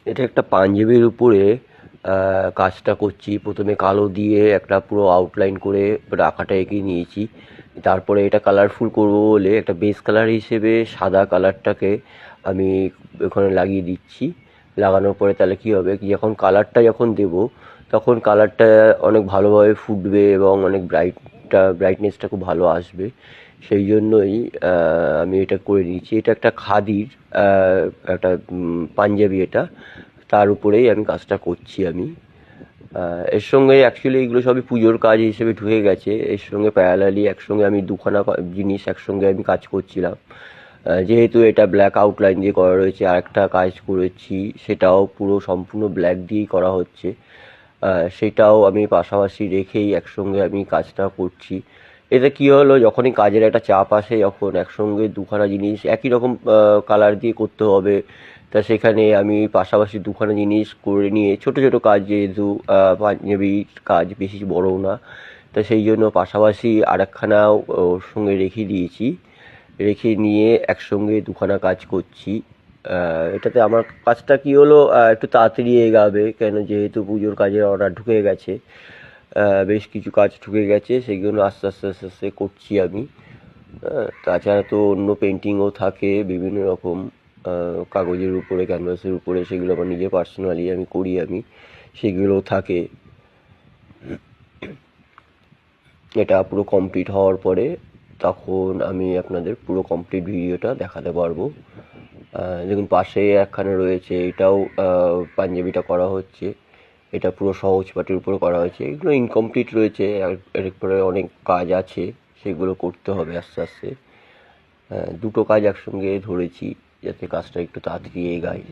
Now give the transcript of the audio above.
এটা একটা পাঞ্জাবির উপরে কাজটা করছি। প্রথমে কালো দিয়ে একটা পুরো আউটলাইন করে আঁকাটা এঁকে নিয়েছি। তারপরে এটা কালারফুল করব বলে একটা বেস কালার হিসেবে সাদা কালারটাকে আমি ওখানে লাগিয়ে দিচ্ছি। লাগানোর পরে তাহলে কী হবে, যখন কালারটা যখন দেব তখন কালারটা অনেক ভালোভাবে ফুটবে এবং অনেক ব্রাইটনেসটা খুব ভালো আসবে। সেই জন্যই আমি এটা করে নিয়েছি। এটা একটা খাদির একটা পাঞ্জাবি এটা, তার উপরেই আমি কাজটা করছি আমি। এর সঙ্গে অ্যাকচুয়ালি এগুলো সবই পুজোর কাজ হিসেবে ঢুকে গেছে। এর সঙ্গে প্যারালালি একসঙ্গে আমি দুখানা জিনিস একসঙ্গে আমি কাজ করছিলাম। যেহেতু এটা ব্ল্যাক আউটলাইন দিয়ে করা রয়েছে, আরেকটা কাজ করেছি সেটাও পুরো সম্পূর্ণ ব্ল্যাক দিয়েই করা হচ্ছে। সেটাও আমি পাশাপাশি রেখেই একসঙ্গে আমি কাজটা করছি। এতে কী হলো, যখনই কাজের একটা চাপ আসে, যখন একসঙ্গে দুখানা জিনিস একই রকম কালার দিয়ে করতে হবে, তা সেখানে আমি পাশাপাশি দুখানা জিনিস করে নিয়ে ছোট ছোট কাজ, যেহেতু পাঞ্জাবির কাজ বেশি বড়ও না, তা সেই জন্য পাশাপাশি আরেকখানাও ওর সঙ্গে রেখে দিয়েছি। রেখে নিয়ে একসঙ্গে দুখানা কাজ করছি। এটাতে আমার কাজটা কী হলো, একটু তাড়াতাড়ি এগাবে, কেন যেহেতু পুজোর কাজের অর্ডার ঢুকে গেছে। বেশ কিছু কাজ ঢুকে গেছে, সেইগুলো আস্তে আস্তে আস্তে আস্তে করছি আমি। তাছাড়া তো অন্য পেন্টিংও থাকে বিভিন্ন রকম, কাগজের উপরে, ক্যানভাসের উপরে, সেগুলো আমার নিজে পার্সোনালি আমি করি আমি, সেগুলোও থাকে। এটা পুরো কমপ্লিট হওয়ার পরে তখন আমি আপনাদের পুরো কমপ্লিট ভিডিওটা দেখাতে পারবো। দেখুন পাশে একখানে রয়েছে, এটাও পাঞ্জাবিটা করা হচ্ছে। এটা পুরো সহজ পাটির উপরে করা হয়েছে। এগুলো ইনকমপ্লিট রয়েছে, এরপরে অনেক কাজ আছে, সেগুলো করতে হবে আস্তে আস্তে। দুটো কাজ একসঙ্গে ধরেছি যাতে কাজটা একটু তাড়াতাড়ি এগায়।